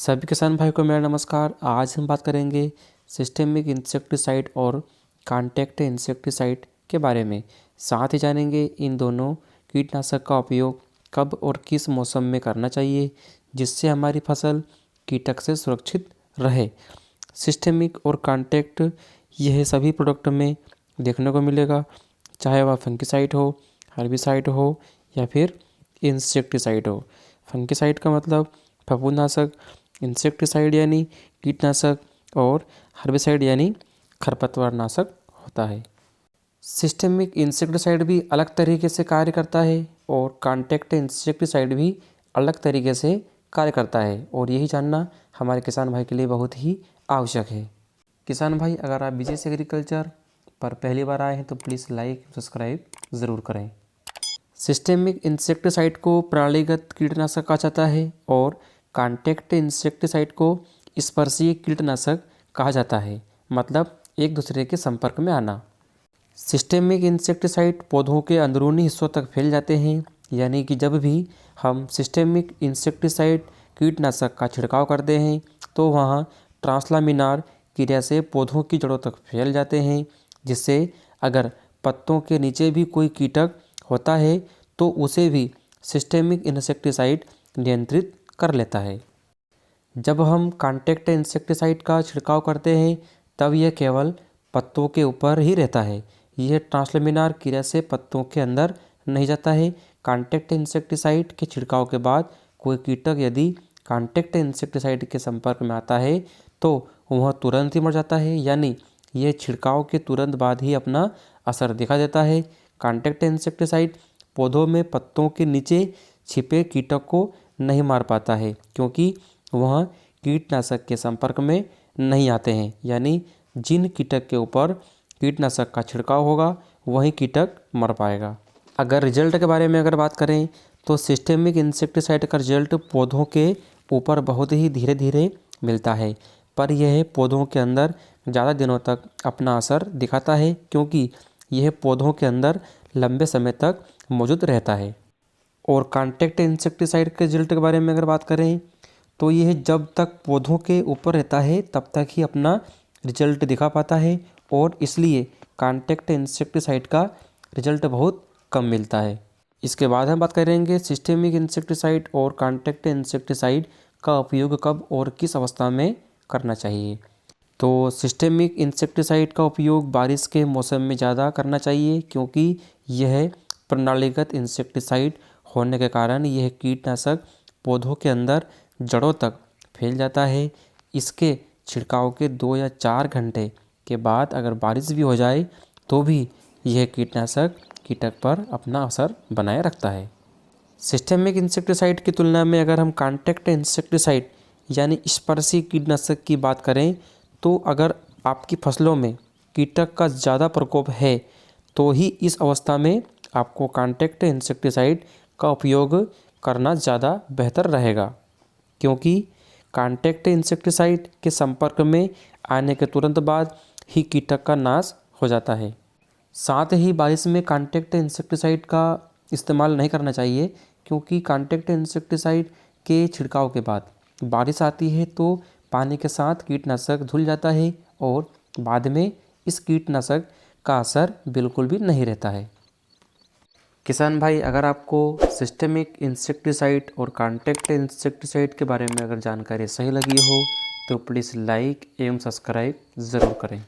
सभी किसान भाई को मेरा नमस्कार। आज हम बात करेंगे सिस्टेमिक इंसेक्टिसाइड और कॉन्टैक्ट इंसेक्टिसाइड के बारे में। साथ ही जानेंगे इन दोनों कीटनाशक का उपयोग कब और किस मौसम में करना चाहिए, जिससे हमारी फसल कीटक से सुरक्षित रहे। सिस्टेमिक और कॉन्टैक्ट यह सभी प्रोडक्ट में देखने को मिलेगा, चाहे वह फंगिसाइड हो, हर्बिसाइड हो या फिर इंसेक्टिसाइड हो। फंगिसाइड का मतलब फफूंदनाशक, इंसेक्टिसाइड यानी कीटनाशक और हर्बिसाइड यानी खरपतवार नाशक होता है। सिस्टेमिक इंसेक्टिसाइड भी अलग तरीके से कार्य करता है और कॉन्टैक्ट इंसेक्टिसाइड भी अलग तरीके से कार्य करता है, और यही जानना हमारे किसान भाई के लिए बहुत ही आवश्यक है। किसान भाई, अगर आप विजय एग्रीकल्चर पर पहली बार आए हैं तो प्लीज़ लाइक सब्सक्राइब ज़रूर करें। सिस्टेमिक इंसेक्टिसाइड को प्रणालीगत कीटनाशक कहा जाता है और कॉन्टैक्ट इंसेक्टिसाइड को स्पर्शीय कीटनाशक कहा जाता है, मतलब एक दूसरे के संपर्क में आना। सिस्टेमिक इंसेक्टिसाइड पौधों के अंदरूनी हिस्सों तक फैल जाते हैं, यानी कि जब भी हम सिस्टेमिक इंसेक्टिसाइड कीटनाशक का छिड़काव करते हैं तो वहाँ ट्रांसलामिनार क्रिया से पौधों की जड़ों तक फैल जाते हैं, जिससे अगर पत्तों के नीचे भी कोई कीटक होता है तो उसे भी सिस्टेमिक इंसेक्टिसाइड नियंत्रित कर लेता है। जब हम कॉन्टैक्ट इंसेक्टिसाइड का छिड़काव करते हैं तब यह केवल पत्तों के ऊपर ही रहता है, यह ट्रांसलमिनार क्रिया से पत्तों के अंदर नहीं जाता है। कॉन्टैक्ट इंसेक्टिसाइड के छिड़काव के बाद कोई कीटक यदि कॉन्टैक्ट इंसेक्टिसाइड के संपर्क में आता है तो वह तुरंत ही मर जाता है, यानी यह छिड़काव के तुरंत बाद ही अपना असर दिखा देता है। कॉन्टैक्ट इंसेक्टिसाइड पौधों में पत्तों के नीचे छिपे कीटक को नहीं मार पाता है, क्योंकि वह कीटनाशक के संपर्क में नहीं आते हैं, यानी जिन कीटक के ऊपर कीटनाशक का छिड़काव होगा वही कीटक मर पाएगा। अगर रिजल्ट के बारे में अगर बात करें तो सिस्टेमिक इंसेक्टिसाइड का रिजल्ट पौधों के ऊपर बहुत ही धीरे धीरे मिलता है, पर यह पौधों के अंदर ज़्यादा दिनों तक अपना असर दिखाता है, क्योंकि यह पौधों के अंदर लंबे समय तक मौजूद रहता है। और कॉन्टैक्ट इंसेक्टिसाइड के रिजल्ट के बारे में अगर बात करें तो यह जब तक पौधों के ऊपर रहता है तब तक ही अपना रिजल्ट दिखा पाता है, और इसलिए कॉन्टैक्ट इंसेक्टिसाइड का रिजल्ट बहुत कम मिलता है। इसके बाद हम बात करेंगे सिस्टेमिक इंसेक्टिसाइड और कॉन्टैक्ट इंसेक्टिसाइड का उपयोग कब और किस अवस्था में करना चाहिए। तो सिस्टेमिक इंसेक्टिसाइड का उपयोग बारिश के मौसम में ज़्यादा करना चाहिए, क्योंकि यह प्रणालीगत इंसेक्टिसाइड होने के कारण यह कीटनाशक पौधों के अंदर जड़ों तक फैल जाता है। इसके छिड़काव के 2 या 4 घंटे के बाद अगर बारिश भी हो जाए तो भी यह कीटनाशक कीटक पर अपना असर बनाए रखता है। सिस्टेमिक इंसेक्टिसाइड की तुलना में अगर हम कॉन्टैक्ट इंसेक्टिसाइड यानी स्पर्शी कीटनाशक की बात करें तो अगर आपकी फसलों में कीटक का ज़्यादा प्रकोप है तो ही इस अवस्था में आपको कॉन्टैक्ट इंसेक्टिसाइड का उपयोग करना ज़्यादा बेहतर रहेगा, क्योंकि कॉन्टैक्ट इंसेक्टिसाइड के संपर्क में आने के तुरंत बाद ही कीटक का नाश हो जाता है। साथ ही बारिश में कॉन्टैक्ट इंसेक्टिसाइड का इस्तेमाल नहीं करना चाहिए, क्योंकि कॉन्टैक्ट इंसेक्टिसाइड के छिड़काव के बाद बारिश आती है तो पानी के साथ कीटनाशक धुल जाता है और बाद में इस कीटनाशक का असर बिल्कुल भी नहीं रहता है। किसान भाई, अगर आपको सिस्टेमिक इंसेक्टिसाइड और कॉन्टैक्ट इंसेक्टिसाइड के बारे में अगर जानकारी सही लगी हो तो प्लीज़ लाइक एवं सब्सक्राइब ज़रूर करें।